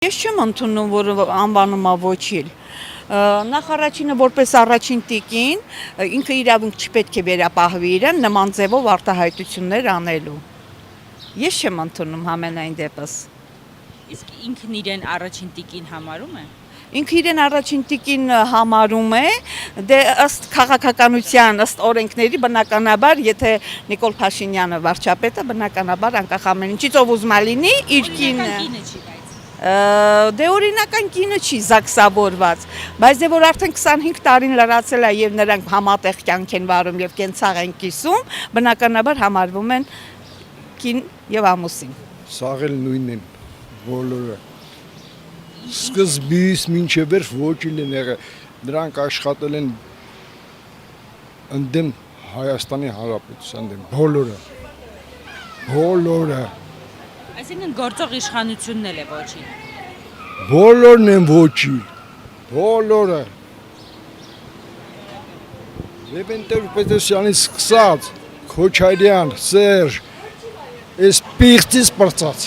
Ես չեմ ընդունում, որ անվանումա ոչիլ։ Նախ առաջինը որպես առաջին տիկին, ինքը իրավունք չպետք է վերապահվի իրեն նման ձևով արտահայտություններ անելու։ Ես չեմ ընդունում համենայն դեպս։ Իսկ ինքն իրեն առաջին տիկին համարում է։ Ինքը իրեն առաջին տիկին համարում է, դե ըստ քաղաքականության, ըստ օրենքների բնականաբար, եթե Նիկոլ Փաշինյանը վարչապետը, բնականաբար անկախ ամեն ինչից ով ուզում է լինի, իր կինը։ Կինը չի բայց։ Դե օրինական կինը չի զաքսավորված, բայց դե որ արդեն 25 տարին լրացել է եւ նրանք համատեղ կյանք են վարում եւ կենցաղ են կիսում, բնականաբար համարվում են կին եւ ամուսին։ Սաղ էլ նույնն են բոլորը։ Սկզբից մինչև վերջ ոչինչ են եղել։ Նրանք աշխատել են ընդդեմ Հայաստանի Հանրապետության դեմ բոլորը։ Բոլորը։ Այսինքն գործող իշխանությունն էլ է ոչին։ Բոլորն են ոչինչ։ Բոլորը։ Լևոն Տեր-Պետրոսյանից սկսած, Քոչարյան, Սերժ, այս պիղծից պրծած։